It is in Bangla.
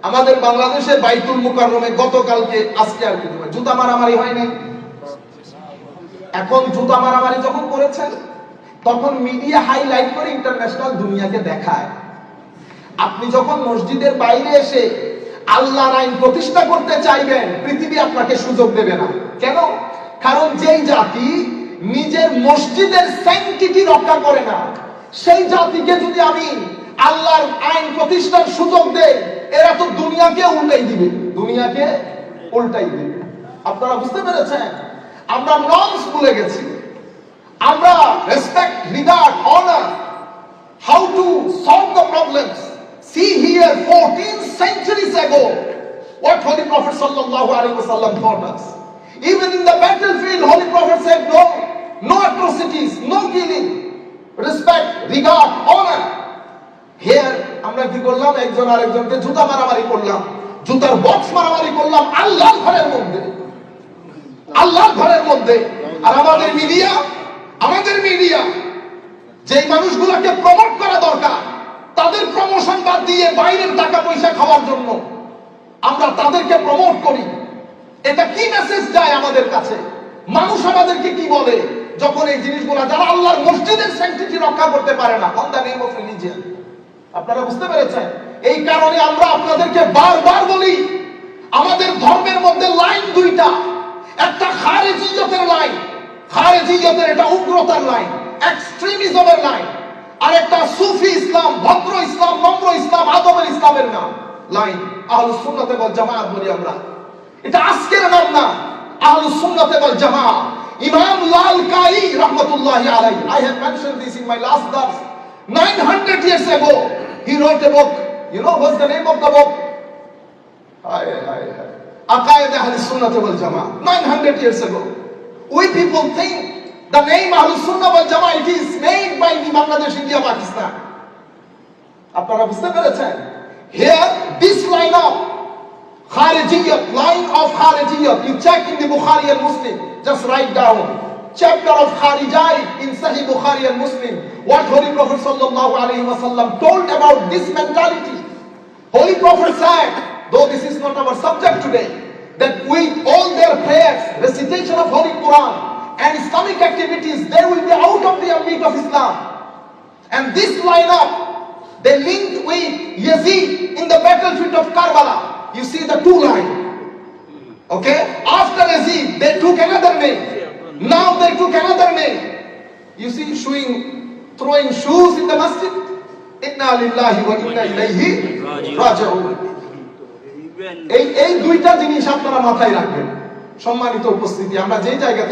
আমাদের বাংলাদেশে বাইতুল মুকাররমে গতকালকে আজকে আর কিছু জুতা মারামারি হয় নাই। এখন জুতা মারামারি যখন করেছেন তখন মিডিয়া হাইলাইট করে ইন্টারন্যাশনাল দুনিয়াকে দেখায়। আপনি যখন মসজিদের বাইরে এসে আল্লাহর আইন প্রতিষ্ঠা করতে চাইবেন, পৃথিবী আপনাকে সুযোগ দেবে না। কেন? কারণ যেই জাতি নিজের মসজিদের স্যাংটিটি রক্ষা করে না, সেই জাতিকে যদি আমি আল্লাহর আইন প্রতিষ্ঠার সুযোগ দেই, এরা তো দুনিয়াকে উল্টাই দিবে, দুনিয়াকে উল্টাই দিবে। আপনারা বুঝতে পেরেছেন? আমরা নর্মস ভুলে গেছি। আমরা respect, regard, honour, how to solve the problems. See here 14 centuries ago what Holy Prophet sallallahu alaihi wasallam taught us. Even in the battlefield, Holy Prophet said no atrocities, no killing, respect, regard, honor. Here আমরা কি করলাম? একজন আরেকজনকে জুতা মারামারি করলাম, জুতার বক্স মারামারি করলাম আল্লাহর ঘরের মধ্যে, আল্লাহর ঘরের মধ্যে। আর আমাদের মিডিয়া যেই মানুষগুলোকে প্রমোট করা দরকার, তাদের প্রমোশন বাদ দিয়ে বাইরের টাকা পয়সা খাওয়ার জন্য আমরা তাদেরকে প্রমোট করি। এটা কি মেসেজ যায় আমাদের কাছে? মানুষ আমাদেরকে কি বলে যখন এই জিনিসগুলো, যারা আল্লাহর মসজিদের স্যাংটিটি রক্ষা করতে পারে না, on the name of religion. আপনারা বুঝতে পেরেছেন? এই কারণে আমরা আপনাদেরকে বারবার বলি, আমাদের ধর্মের মধ্যে লাইন দুইটা। একটা খারেজিয়তের লাইন, খারেজিয়তের এটা উগ্রতার লাইন, এক্সট্রিমিজমের লাইন। আর একটা সুফি ইসলাম, ভদ্র ইসলাম, নম্র ইসলাম, আদবের ইসলামের নাম লাইন। আহলুস সুন্নাতে ওয়াল জামাত বলি আমরা। এটা আজকের নাম না, আহলুস সুন্নাতে ওয়াল জামাত। ইমাম লাল কাই রাহমাতুল্লাহি আলাইহি, I have mentioned this in my last verse. 900 years ago he wrote a book. You know what's the name of the book? Aqaid Ahlus Sunnah wal Jama'ah. 900 years ago. We people think the name Ahlus Sunnah wal Jama'ah, it is made by the Bangladesh, India, Pakistan. আপনারা বুঝতে পেরেছেন? Here this line of Kharijiyat, line of Kharijiyat, you check in the Bukhari and Muslim, just write down chapter of Kharijai in Sahih Bukhari and Muslim, what Holy Prophet sallallahu alaihi wasallam told about this mentality. Holy Prophet said, though this is not our subject today, that with all their prayers, recitation of Holy Quran and Islamic activities, they will be out of the ambit of Islam. And this lineup, they linked with Yazid in the battlefield of Karbala. You see the two lines. Okay? After Yazid, they took another name. Now they took another name. You see, throwing shoes in the masjid. Inna lillahi wa inna ilayhi raji'un. এই দুইটা জিনিস আপনারা মাথায় রাখবেন। সম্মানিত উপস্থিতি, আমরা যে জায়গা